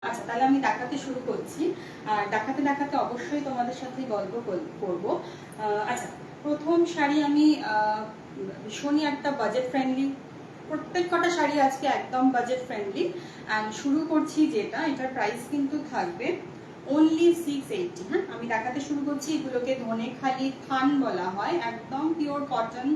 আচ্ছা, তাহলে আমি দেখাতে শুরু করছি। আর দেখাতে দেখাতে অবশ্যই তোমাদের সাথে গল্প করব। আচ্ছা, প্রথম শাড়ি আমি ভীষণই একটা বাজেট ফ্রেন্ডলি, প্রত্যেক কটা শাড়ি আজকে একদম বাজেট ফ্রেন্ডলি। অ্যান্ড শুরু করছি যেটা, এটার প্রাইস কিন্তু থাকবে অনলি 680। হ্যাঁ, আমি দেখাতে শুরু করছি। এগুলোকে ধনেখালি থান বলা হয়, একদম পিওর কটন।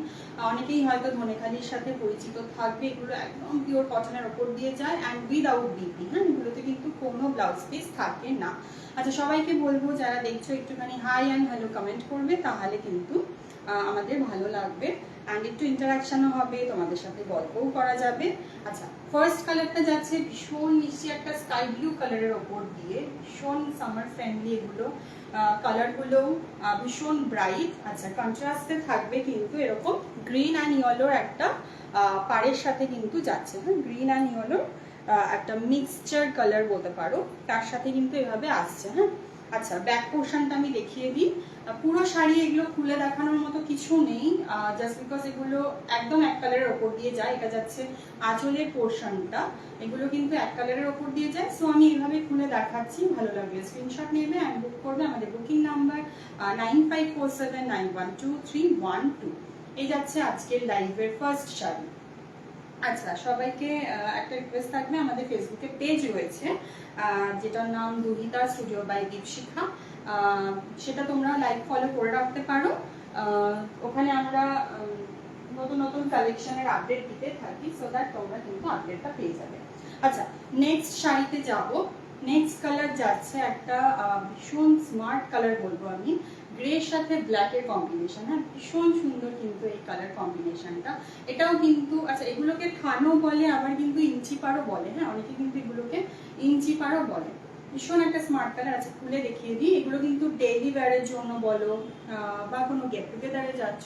অনেকেই হয়তো ধনেখালির সাথে পরিচিত থাকবে। এগুলো একদম পিওর কটনের ওপর দিয়ে যায় অ্যান্ড উইদাউট বিপি। হ্যাঁ, এগুলোতে কিন্তু কোনো ব্লাউজ পিস থাকে না। আচ্ছা, সবাইকে বলবো যারা দেখছো একটুখানি হাই অ্যান্ড হ্যালো কমেন্ট করবে, তাহলে কিন্তু আমাদের ভালো লাগবে অ্যান্ড একটু ইন্টারাকশনও হবে, তোমাদের সাথে গল্পও করা যাবে। আচ্ছা, ফার্স্ট কালারটা যাচ্ছে ভীষণ মিষ্টি একটা স্কাই ব্লু কালারের ওপর দিয়ে, ভীষণ সামার ফ্রেন্ডলি। এগুলো কালারগুলো ভীষণ ব্রাইট। আচ্ছা, কন্ট্রাস্টে থাকবে কিন্তু এরকম গ্রিন অ্যান্ড ইয়েলোর একটা পাড়ের সাথে কিন্তু যাচ্ছে। হ্যাঁ, গ্রিন অ্যান্ড ইয়েলোর একটা মিক্সচার কালার বলতে পারো, তার সাথে কিন্তু এভাবে আসছে। হ্যাঁ, আচ্ছা, ব্যাক পোর্শনটা আমি দেখিয়ে দিই। পুরো শাড়ি এগুলো খুলে দেখানোর মতো কিছু নেই, জাস্ট বিকজ এগুলো একদম এক কালারের ওপর দিয়ে যায়। এটা যাচ্ছে আঁচলের পোর্শনটা, এগুলো কিন্তু এক কালারের ওপর দিয়ে যায়। সো আমি এইভাবে খুলে দেখাচ্ছি, ভালো লাগবে স্ক্রিনশট নেবে অ্যান্ড বুক করবে। আমাদের বুকিং নাম্বার 9547912312। এই যাচ্ছে আজকের লাইভের ফার্স্ট শাড়ি। আচ্ছা, সবাইকে একটা রিকোয়েস্ট থাকবে, আমাদের ফেসবুকে পেজ রয়েছে যেটার নাম দুহিতা স্টুডিও বাই দীপশিখা। সেটা তোমরা লাইক ফলো করে রাখতে পারো। ওখানে আমরা নতুন নতুন কালেকশনের আপডেট দিতে থাকি, সো দ্যাট তোমরা কিন্তু আপডেটটা পেয়ে যাবে। আচ্ছা, নেক্সট শাড়িতে যাব। নেক্সট কালার যাচ্ছে একটা ভীষণ স্মার্ট কালার বলবো আমি, গ্রের সাথে ব্ল্যাকের কম্বিনেশন। হ্যাঁ, ভীষণ সুন্দর কিন্তু এই কালার কম্বিনেশনটা। এটাও কিন্তু, আচ্ছা, এগুলোকে থানও বলে, আবার কিন্তু ইঞ্চি পাড়ও বলে। হ্যাঁ, অনেকে কিন্তু এগুলোকে ইঞ্চি পাড়ও বলে। ভীষণ একটা স্মার্ট কালার আছে, খুলে দেখিয়ে দিই। এগুলো কিন্তু ডেইলি ওয়্যারের জন্য বলো বা কোনো গেট টুগেদারে যাচ্ছ,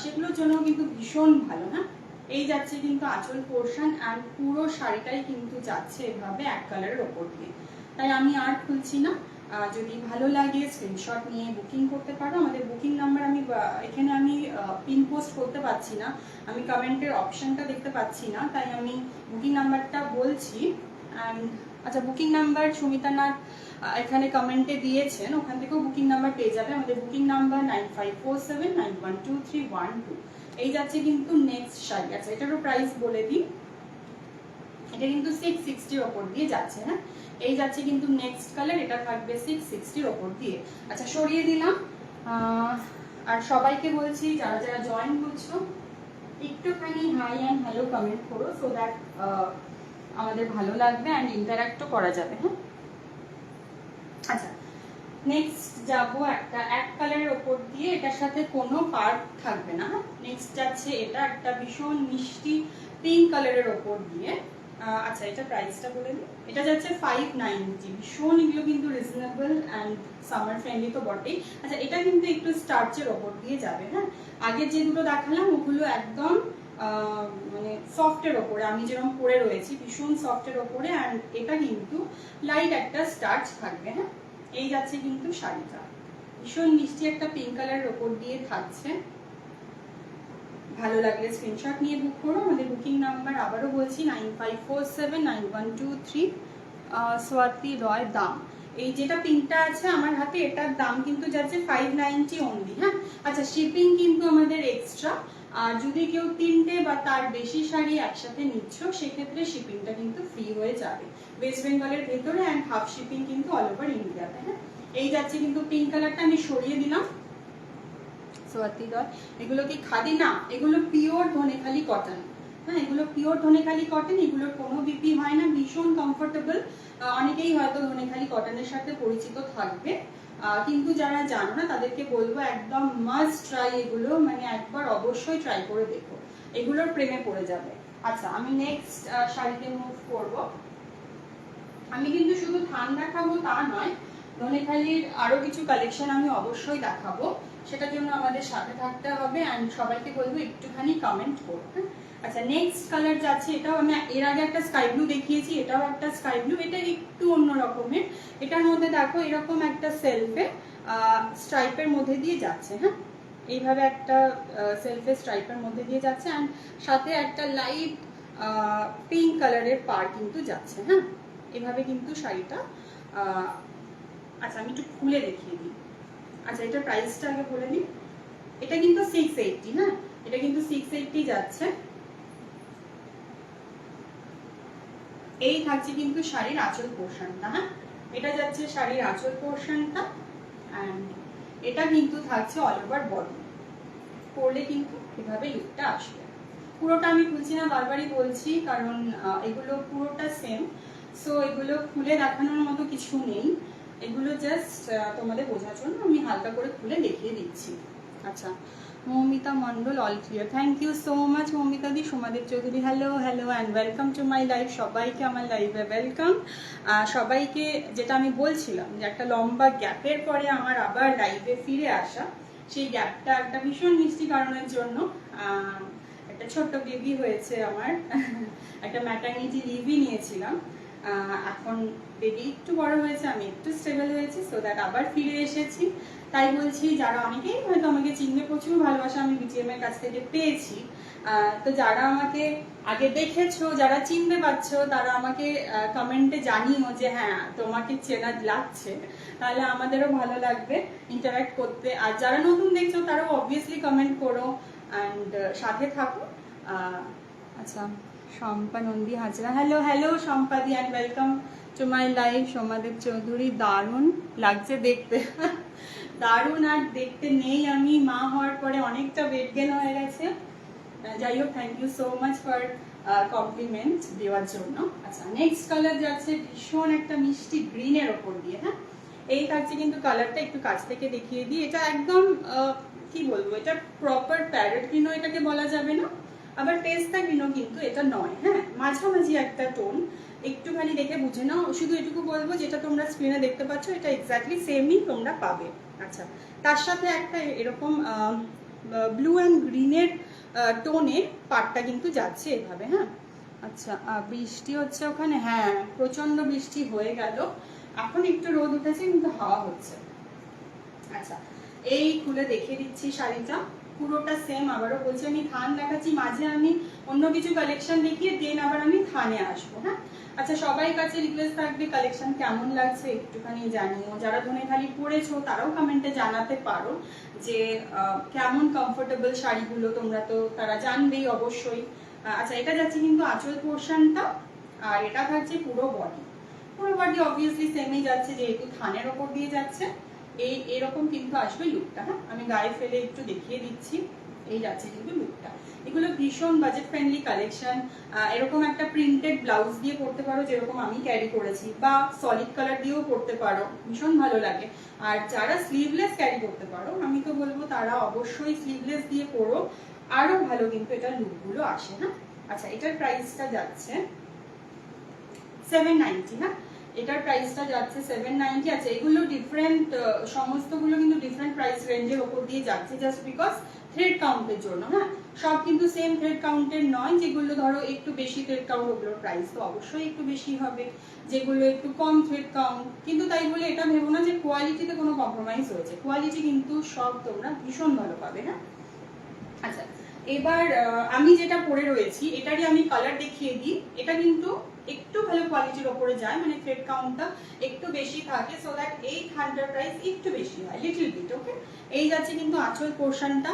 সেগুলোর জন্য কিন্তু ভীষণ ভালো। হ্যাঁ, এই যাচ্ছে কিন্তু আঁচল পোর্শন অ্যান্ড পুরো শাড়িটাই কিন্তু যাচ্ছে এভাবে এক কালারের ওপর দিয়ে। তাই আমি আর খুলছি না, যদি ভালো লাগে স্ক্রিনশট নিয়ে বুকিং করতে পারো। আমাদের বুকিং নাম্বার আমি এখানে আমি পিন পোস্ট করতে পারছি না, আমি কমেন্টের অপশনটা দেখতে পাচ্ছি না, তাই আমি বুকিং নাম্বারটা বলছি। অ্যান্ড আচ্ছা, বুকিং নাম্বার সুমিতা নাথ এখানে কমেন্টে দিয়েছেন, ওখান থেকেও বুকিং নাম্বার পেয়ে যাবে। আমাদের বুকিং নাম্বার 9547912312। এই যাচ্ছে কিন্তু নেক্সট শাড়ি। আচ্ছা, এটারও প্রাইস বলে দিই। এটা কিন্তু 660 ওপর দিয়ে যাচ্ছে। হ্যাঁ, এই যাচ্ছে কিন্তু নেক্সট কালার, এটা থাকবে 660 ওপর দিয়ে। আচ্ছা, সরিয়ে দিলাম। আর সবাইকে বলছি যারা যারা জয়েন করছো একটুখানি হাই অ্যান্ড হ্যালো কমেন্ট করো, সো দ্যাট আমাদের ভালো লাগবে অ্যান্ড ইন্টারাক্টও করা যাবে। হ্যাঁ, আচ্ছা, নেক্সট যাবো একটা এক কালারের ওপর দিয়ে, এটার সাথে কোনো পার্ট থাকবে না। নেক্সট যাচ্ছে এটা একটা ভীষণ মিষ্টি পিঙ্ক কালারের ওপর দিয়ে। আচ্ছা, এটা প্রাইসটা বলে দিই। এটা যাচ্ছে 590। ভীষণ এগুলো কিন্তু রিজনেবল অ্যান্ড সামার ফ্রেন্ডলি তো বটেই। আচ্ছা, এটা কিন্তু একটু স্টার্চের ওপর দিয়ে যাবে। হ্যাঁ, আগে যে দুটো দেখালাম ওগুলো একদম মানে সফটের ওপরে, আমি যেরকম পরে রয়েছি ভীষণ সফটের ওপরে, অ্যান্ড এটা কিন্তু লাইট একটা স্টার্চ থাকবে। হ্যাঁ, এই যাচ্ছে কিন্তু শাড়িটা ভীষণ মিষ্টি একটা পিঙ্ক কালারের ওপর দিয়ে থাকছে। ভালো লাগলে স্ক্রিনশট নিয়ে বুক করো। আমাদের বুকিং নাম্বার আবারও বলছি 95479123। স্বাতি রয় দাম। এই যেটা পিঙ্কটা আছে আমার হাতে, এটার দাম কিন্তু যাচ্ছে 590 অনলি। হ্যাঁ, আচ্ছা, শিপিং কিন্তু আমাদের এক্সট্রা। আর যদি কেউ 3টে বা তার বেশি শাড়ি একসাথে নিচ্ছ, সেক্ষেত্রে শিপিংটা কিন্তু ফ্রি হয়ে যাবে ওয়েস্ট বেঙ্গলের ভেতরে, অ্যান্ড হাফ শিপিং কিন্তু অল ওভার ইন্ডিয়াতে। হ্যাঁ, এই যাচ্ছে কিন্তু পিঙ্ক কালারটা, আমি সরিয়ে দিলাম। সোয়াতি রয়, এগুলো কি খাদি না, এগুলো পিওর ধনেখালি কটন। হ্যাঁ, এগুলো পিওর ধনেখালি কটন, এগুলোর কোনো বিপি হয় না, ভীষণ কমফোর্টেবল। অনেকেই হয়তো ধনেখালি কটনের সাথে পরিচিত থাকবে, কিন্তু যারা জানো না তাদেরকে বলবো একদম মাস্ট ট্রাই এগুলো, মানে একবার অবশ্যই ট্রাই করে দেখো, এগুলোর প্রেমে পড়ে যাবে। আচ্ছা, আমি নেক্সট শাড়িতে মুভ করব। আমি কিন্তু শুধু থান দেখাবো তা নয়, ধনেখালির আরো কিছু কালেকশন আমি অবশ্যই দেখাবো, সেটার জন্য আমাদের সাথে থাকতে হবে অ্যান্ড সবাইকে বলবো একটুখানি কমেন্ট করতে। আচ্ছা, নেক্সট কালার যাচ্ছে, এটাও আমি এর আগে একটা স্কাই ব্লু দেখিয়েছি, এটাও একটা স্কাই ব্লু, এটা একটু অন্য রকমের। এটার মধ্যে দেখো এরকম একটা সেলফে স্ট্রাইপের মধ্যে দিয়ে যাচ্ছে। হ্যাঁ, এইভাবে একটা সেলফে স্ট্রাইপের মধ্যে দিয়ে যাচ্ছে অ্যান্ড সাথে একটা লাইট পিঙ্ক কালারের পার কিন্তু যাচ্ছে। হ্যাঁ, এভাবে কিন্তু শাড়িটা আচ্ছা আমি একটু খুলে দেখিয়ে দিই। আচ্ছা এটার প্রাইসটা আগে বলে দিই। এটা কিন্তু 680, হ্যাঁ এটা কিন্তু 680 যাচ্ছে। এই থাকছে কিন্তু শাড়ির আঁচল পোর্শনটা, হ্যাঁ এটা যাচ্ছে শাড়ির আঁচল পোর্শনটা, অ্যান্ড এটা কিন্তু থাকছে অল ওভার বডি। পরলে কিন্তু এভাবে লুকটা আসবে। পুরোটা আমি খুলছি না, বারবারই বলছি, কারণ এগুলো পুরোটা সেম, সো এগুলো খুলে দেখানোর মতো কিছু নেই। এগুলো জাস্ট তোমাদের বোঝার জন্য আমি হালকা করে খুলে দেখিয়ে দিচ্ছি। আচ্ছা Moumita Mondal, all clear, thank you so much Moumita দি। Somadeb Chowdhury, hello hello and welcome to my live. সবাইকে আমার লাইভে ওয়েলকাম। সবাইকে যেটা আমি বলছিলাম যে একটা লম্বা গ্যাপের পরে আমার আবার লাইভে ফিরে আসা, সেই গ্যাপটা একটা ভীষণ মিষ্টি কারণের জন্য। একটা ছোট্ট বেবি হয়েছে আমার একটা ম্যাটারনিটি লিভই নিয়েছিলাম। এখন বেবি একটু বড় হয়েছে, আমি একটু স্টেবল হয়েছি, সো দ্যাট আবার ফিরে এসেছি। তাই বলছি যারা অনেকেই হয়তো আমাকে চিনবে, প্রচুর ভালোবাসা আমি বিজিএম এর কাছ থেকে পেয়েছি। তো যারা আমাকে আগে দেখেছো, যারা চিনতে পারছো, তারা আমাকে কমেন্টে জানিও যে হ্যাঁ তোমাকে চেনা লাগছে, তাহলে আমাদেরও ভালো লাগবে ইন্টারঅ্যাক্ট করতে। আর যারা নতুন দেখছো তারাও অবভিয়াসলি কমেন্ট করো অ্যান্ড সাথে থাকো। আচ্ছা শম্পা নন্দী হাজরা, হ্যালো হ্যালো শম্পাদি and welcome to my live. Somadeb Chowdhury, দারুণ লাগছে দেখতে দারুণ। আর দেখতে নেই, আমি মা হওয়ার পরে অনেকটা ওয়েট গেইন হয়ে গেছে। যাই হোক, thank you so much for compliment দেওয়ার জন্য। আচ্ছা নেক্সট কালার যাচ্ছে ভীষণ একটা মিষ্টি গ্রিনের ওপর দিয়ে, হ্যাঁ এই থাকছে কিন্তু কালারটা, একটু কাছ থেকে দেখিয়ে দিই। এটা একদম কি বলবো, এটা প্রপার প্যারেট গ্রিনও এটাকে বলা যাবে না, আবার পেস্তা গ্রিনও কিন্তু এটা নয়, হ্যাঁ মাঝামাঝি একটা টোন। একটুখানি দেখে বুঝে নাও। শুধু এটুকু বলবো, যেটা তোমরা স্ক্রিনে দেখতে পাচ্ছ এটা এক্স্যাক্টলি সেমই তোমরা পাবে। আচ্ছা তার সাথে একটা এরকম ব্লু অ্যান্ড গ্রিনের টোনের পাটটা কিন্তু যাচ্ছে এভাবে, হ্যাঁ। আচ্ছা বৃষ্টি হচ্ছে ওখানে? হ্যাঁ প্রচন্ড বৃষ্টি হয়ে গেল, এখন একটু রোদ উঠেছে কিন্তু হাওয়া হচ্ছে। আচ্ছা এই খুলে দেখিয়ে দিচ্ছি শাড়িটা, পুরোটা সেম। আবারও বলছি আমি থান দেখাচ্ছি, মাঝে আমি অন্য কিছু কালেকশন দেখিয়ে দেন আবার আমি থানে আসবো, হ্যাঁ। আচ্ছা সবাই কাছে রিকোয়েস্ট থাকবে কালেকশন কেমন লাগছে একটুখানি জানিও। যারা ধনেখালি পরেছো তারাও কমেন্টে জানাতে পারো যে কেমন কমফোর্টেবল শাড়িগুলো, তোমরা তো তারা জানবেই অবশ্যই। আচ্ছা এটা যাচ্ছে কিন্তু আঁচল পোর্শনটা, আর এটা থাকছে পুরো বডি। পুরো বডি অবভিয়াসলি সেমই যাচ্ছে, যেহেতু থানের ওপর দিয়ে যাচ্ছে। এরকম কিন্তু আসবে লুকটা, হ্যাঁ আমি গায়ে ফেলে একটু দেখিয়ে দিচ্ছি। এই যাচ্ছে কিন্তু লুকটা। এগুলো ভীষণ বাজেট ফ্রেন্ডলি কালেকশন। এরকম একটা প্রিন্টেড ব্লাউজ দিয়ে পরতে পারো, যেরকম আমি ক্যারি করেছি, বা সলিড কালার দিয়েও পরতে পারো, ভীষণ ভালো লাগে। আর যারা স্লিভলেস ক্যারি করতে পারো, আমি তো বলবো তারা অবশ্যই স্লিভলেস দিয়ে পরো, আরো ভালো কিন্তু এটা লুকগুলো আসে, হ্যাঁ। আচ্ছা এটার প্রাইসটা যাচ্ছে 790, হ্যাঁ এটার প্রাইসটা যাচ্ছে 790। আচ্ছা এগুলো ডিফারেন্ট, সমস্তগুলো কিন্তু ডিফারেন্ট প্রাইস রেঞ্জের ওপর দিয়ে যাচ্ছে, জাস্ট বিকজ থ্রেড কাউন্টের জন্য, হ্যাঁ সব কিন্তু সেম থ্রেড কাউন্টের নয়। যেগুলো ধরো একটু বেশি থ্রেড কাউন্ট, ওগুলোর প্রাইস তো অবশ্যই একটু বেশি হবে। যেগুলো একটু কম থ্রেড কাউন্ট, কিন্তু তাই বলে এটা ভেবো না যে কোয়ালিটিতে কোনো কম্প্রোমাইজ হয়েছে, কোয়ালিটি কিন্তু সব তোমরা ভীষণ ভালো পাবে, হ্যাঁ। আচ্ছা এবার আমি যেটা পরে রয়েছি এটারই আমি কালার দেখিয়ে দিই। এটা কিন্তু একটু ভালো কোয়ালিটির ওপরে যায়, মানে থ্রেড কাউন্টটা একটু বেশি থাকে, সো দ্যাট এই থানটার প্রাইস একটু বেশি হয়, লিটল বিট, ওকে। এই যাচ্ছে কিন্তু আঁচল পোর্শনটা।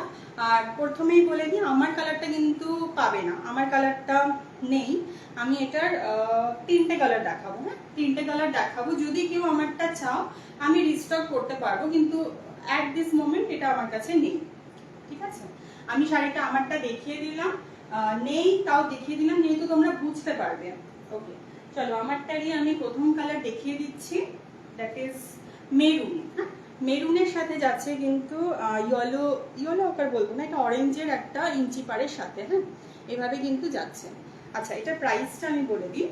আর প্রথমেই বলে দিই আমার কালারটা কিন্তু পাবে না, আমার কালারটা নেই। আমি এটার তিনটে কালার দেখাবো, হ্যাঁ তিনটে কালার দেখাবো। যদি কেউ আমারটা চাও আমি রিস্টক করতে পারবো, কিন্তু অ্যাট দিস মোমেন্ট এটা আমার কাছে নেই, ঠিক আছে। আমি শাড়িটা আমারটা দেখিয়ে দিলাম, নেই তাও দেখিয়ে দিলাম, যেহেতু তোমরা বুঝতে পারবে। ওকে চলো আমারটারই আমি প্রথম কালার দেখিয়ে দিচ্ছি, দ্যাট ইজ মেরুন, হ্যাঁ মেরুনের সাথে যাচ্ছে কিন্তু ইয়েলো, ইয়েলো আকার বলবো না, এটা অরেঞ্জের একটা ইঞ্চি পাড়ের সাথে, হ্যাঁ এভাবে কিন্তু যাচ্ছে। আচ্ছা এটার প্রাইসটা আমি বলে দিই।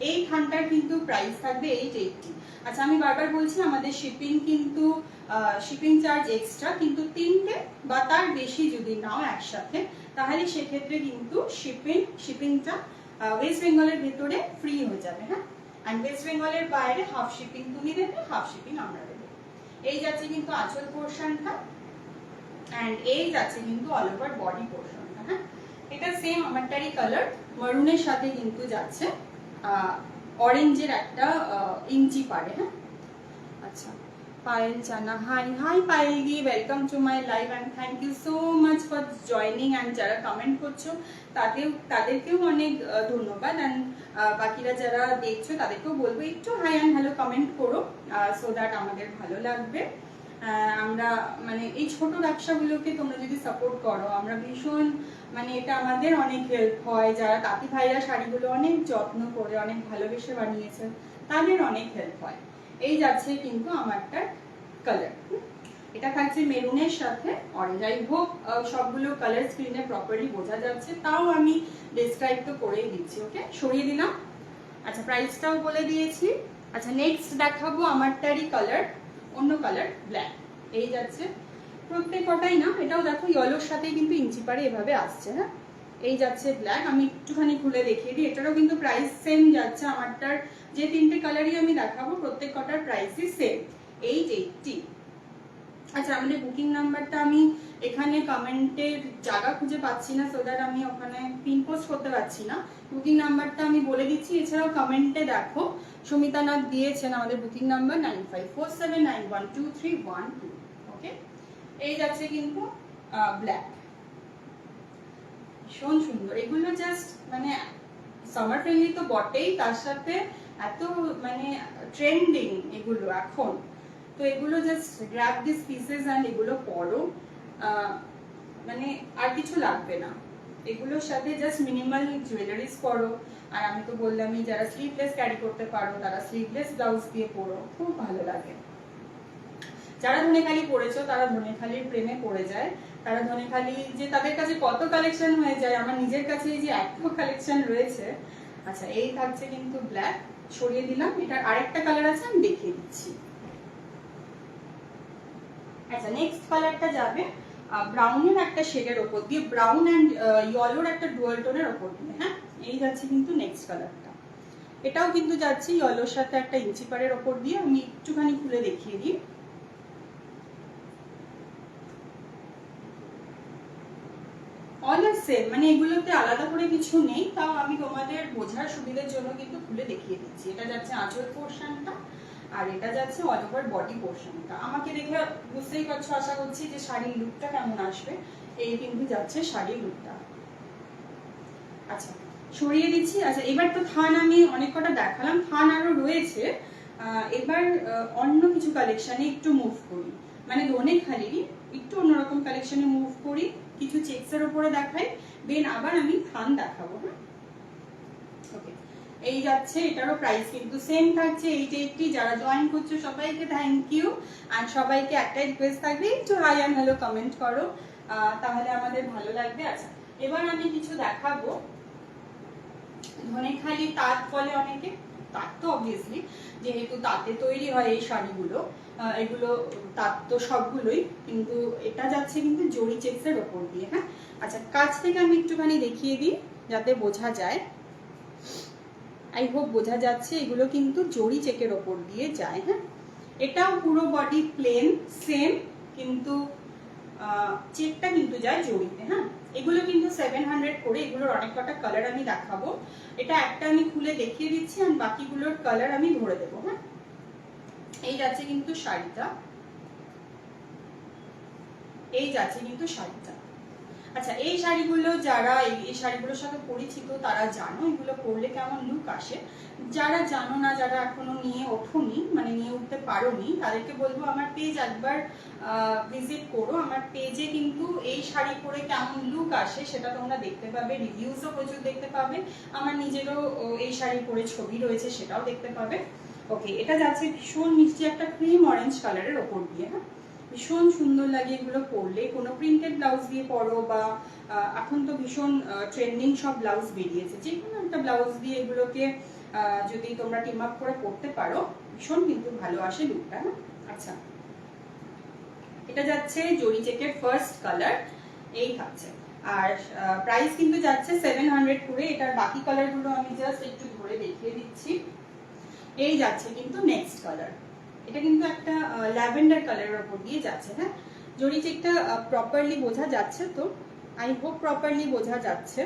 এই থানটার কিন্তু প্রাইস থাকবে 880। আচ্ছা আমি বারবার বলছি আমাদের শিপিং কিন্তু শিপিং চার্জ এক্সট্রা, কিন্তু তিনটে বা তার বেশি যদি নাও একসাথে, তাহলে সেক্ষেত্রে কিন্তু শিপিংটা ওয়েস্ট বেঙ্গলের ভেতরে ফ্রি হয়ে যাবে, হ্যাঁ। অ্যান্ড ওয়েস্ট বেঙ্গলের বাইরে হাফ শিপিং তুমি দেবে, হাফ শিপিং আমরা দেবো। এই যাচ্ছে কিন্তু আঁচল পোর্শনটা, অ্যান্ড এই যাচ্ছে কিন্তু অল ওভার বডি পোর্শনটা, হ্যাঁ। এটা সেম আমারটারই কালার, মারুনের সাথে কিন্তু যাচ্ছে অরেঞ্জের একটা ইঞ্চি পারে। হ্যাঁ আচ্ছা, Payel Jana, hi hi Payel di, welcome to my live and thank you so much for joining. And যারা কমেন্ট করছো তাদেরকেও অনেক ধন্যবাদ। অ্যান্ড বাকিরা যারা দেখছো তাদেরকেও বলবো একটু হাই অ্যান্ড হ্যালো কমেন্ট করো, সো দ্যাট আমাদের ভালো লাগবে। আমরা মানে এই ছোট ব্যবসাগুলোকে তোমরা যদি সাপোর্ট করো, আমরা ভীষণ মানে এটা আমাদের অনেক হেল্প হয়। যারা তাঁতি ভাইরা শাড়িগুলো অনেক যত্ন করে অনেক ভালোবেসে বানিয়েছে, তাদের অনেক হেল্প হয়। এই যাচ্ছে কিন্তু আমারটার কালার, এটা থাকছে মেরুনের সাথে অরেঞ্জ। আই হোপ সবগুলো কালার স্ক্রিনে প্রপারলি বোঝা যাচ্ছে, তাও আমি ডিসক্রাইব তো করেই দিচ্ছি। ওকে, সরিয়ে দিলাম। আচ্ছা, প্রাইসটাও বলে দিয়েছি। আচ্ছা, নেক্সট দেখাবো আমারটারই কালার, অন্য কালার ব্ল্যাক। এই যাচ্ছে প্রত্যেক কটাই না, এটাও দেখো ইয়েলোর সাথে কিন্তু ইঞ্চি পারে এভাবে আসছে। হ্যাঁ, এই যাচ্ছে ব্ল্যাক। আমি একটুখানি খুলে দেখিয়ে দিই, এটারও কিন্তু প্রাইস সেম যাচ্ছে। আমারটার যে তিনটে কালারই আমি দেখাবো প্রত্যেক কটার প্রাইসই সেম, 880। আচ্ছা, আমাদের বুকিং নাম্বারটা আমি এখানে কমেন্টের জায়গা খুঁজে পাচ্ছি না, সো দ্যাট আমি ওখানে পিন পোস্ট করতে পারছি না। বুকিং নাম্বারটা আমি বলে দিচ্ছি। এছাড়াও কমেন্টে দেখো সুমিতা নাথ দিয়েছেন আমাদের বুকিং নাম্বার 9547912312। ওকে, এই যাচ্ছে কিন্তু ব্ল্যাক, ভীষণ সুন্দর। এগুলো জাস্ট মানে সামার ফ্রেন্ডলি তো বটেই, তার সাথে এত মানে ট্রেন্ডিং এগুলো এখন, তো এগুলো just grab this pieces and এগুলো পরো, মানে আর কিছু লাগবে না। এগুলোর সাথে জাস্ট মিনিমাল জুয়েলারিজ পরো। আর আমি তো বললামই, যারা স্লিভলেস ক্যারি করতে পারো তারা স্লিভলেস ব্লাউজ দিয়ে পরো, খুব ভালো লাগে। যারা ধনেখালি পরেছো তারা ধনেখালির প্রেমে পড়ে যায়, তারা ধনেখালি যে তাদের কাছে কত কালেকশন হয়ে যায়, আমার নিজের কাছে যে এত কালেকশন রয়েছে। আচ্ছা, এই থাকছে কিন্তু ব্ল্যাক, সরিয়ে দিলাম। এটার আরেকটা কালার আছে, আমি দেখিয়ে দিচ্ছি। আচ্ছা, নেক্সট কালারটা যাবে ব্রাউনের একটা শেডের ওপর দিয়ে, ব্রাউন অ্যান্ড ইয়েলোর একটা ডুয়াল টোনের ওপর দিয়ে। হ্যাঁ, এই যাচ্ছে কিন্তু নেক্সট কালারটা, এটাও কিন্তু যাচ্ছে ইয়েলোর সাথে একটা ইঞ্চি পাড়ের ওপর দিয়ে। আমি একটুখানি খুলে দেখিয়ে দিই। অল আর সেম, মানে এগুলোতে আলাদা করে কিছু নেই, তাও আমি তোমাদের বোঝার সুবিধার জন্য কিন্তু খুলে দেখিয়ে দিচ্ছি। এটা যাচ্ছে আঁচল পোর্শনটা, আর এটা যাচ্ছে অল ওভার বডি পোর্শনটা। আমাকে দেখে বুঝতেই পারছো আশা করছি যে শাড়ির লুকটা কেমন আসবে। এই কিন্তু যাচ্ছে শাড়ির লুকটা। আচ্ছা, সরিয়ে দিচ্ছি। আচ্ছা, এবার তো থান আমি অনেক কটা দেখালাম, থান আরো রয়েছে। এবার অন্য কিছু কালেকশনে একটু মুভ করি, মানে ধনেখালিরই একটু অন্যরকম কালেকশনে মুভ করি, কিছু চেক্সের উপরে দেখাই, দেন আবার আমি থান দেখাবো। হ্যাঁ, ওকে, এই যাচ্ছে। এটারও প্রাইস কিন্তু সেম থাকছে 880। যারা জয়েন করছো সবাইকে থ্যাংক ইউ। আর সবাইকে একটাই রিকোয়েস্ট থাকবে, একটু হাই অ্যান্ড হ্যালো কমেন্ট করো, তাহলে আমাদের ভালো লাগবে। আচ্ছা, এবার আমি কিছু দেখাবো ধনেখালি তাঁত বলে অনেকে, তাঁত তো অবভিয়াসলি যেহেতু তাঁতে তৈরি হয় এই শাড়িগুলো, এগুলো তাঁত তো সবগুলোই, কিন্তু এটা যাচ্ছে কিন্তু জরি চেক্সের ওপর দিয়ে। হ্যাঁ, আচ্ছা, কাছ থেকে আমি একটুখানি দেখিয়ে দিই যাতে বোঝা যায়। আই হোপ বোঝা যাচ্ছে। এগুলো কিন্তু জরি চেকের ওপর দিয়ে যায়। হ্যাঁ, এটাও পুরো বডি প্লেন সেম, কিন্তু চেকটা কিন্তু যায় জরিতে। হ্যাঁ, এগুলো কিন্তু 700 করে। এগুলোর অনেক কটা কালার আমি দেখাবো, এটা একটা আমি খুলে দেখিয়ে দিচ্ছি আর বাকিগুলোর কালার আমি ধরে দেবো। হ্যাঁ, এই যাচ্ছে কিন্তু শাড়িটা, এই যাচ্ছে কিন্তু শাড়িটা। আচ্ছা, এই শাড়িগুলো যারা এই শাড়িগুলোর সাথে পরিচিত তারা জানো এগুলো পরলে কেমন লুক আসে। যারা জানো না, যারা এখনো নিয়ে ওঠোনি, মানে নিয়ে উঠতে পারোনি, তাদেরকে বলবো আমার পেজ একবার ভিজিট করো। আমার পেজে কিন্তু এই শাড়ি পরে কেমন লুক আসে সেটা তোমরা দেখতে পাবে, রিভিউজও প্রচুর দেখতে পাবে, আমার নিজেরও এই শাড়ি পরে ছবি রয়েছে সেটাও দেখতে পাবে। ওকে, এটা যাচ্ছে ভীষণ মিষ্টি একটা ক্রিম অরেঞ্জ কালারের ওপর দিয়ে। হ্যাঁ, ভীষণ সুন্দর লাগে এগুলো পরলে। কোনো প্রিন্টেড ব্লাউজ দিয়ে পরো, বা এখন তো ভীষণ ট্রেন্ডিং সব ব্লাউজ বেরিয়েছে, যে কোনো একটা ব্লাউজ দিয়ে এগুলোকে যদি তোমরা টিম আপ করে পরতে পারো, ভীষণ কিন্তু ভালো আসে লুকটা। আচ্ছা, এটা যাচ্ছে জরি চেকের ফার্স্ট কালার, এই থাকছে। আর প্রাইস কিন্তু যাচ্ছে 700 করে। এটার বাকি কালারগুলো আমি জাস্ট একটু ধরে দেখিয়ে দিচ্ছি। এই যাচ্ছে কিন্তু নেক্সট কালার, এটা কিন্তু একটা ল্যাভেন্ডার কালারের উপর দিয়ে যাচ্ছে। হ্যাঁ, জরি চেকটা প্রপারলি বোঝা যাচ্ছে তো? আই হোপ প্রপারলি বোঝা যাচ্ছে।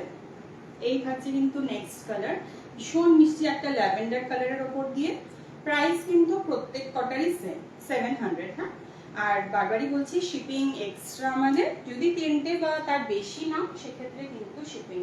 এই থাকছে কিন্তু নেক্সট কালার, ভীষণ মিষ্টি একটা ল্যাভেন্ডার কালারের ওপর দিয়ে। প্রাইস কিন্তু প্রত্যেক কটারই সেম 700। হ্যাঁ, আর বারবারই বলছি শিপিং এক্সট্রা আমাদের, যদি 10টে বা তার বেশি নাও সেক্ষেত্রে কিন্তু শিপিং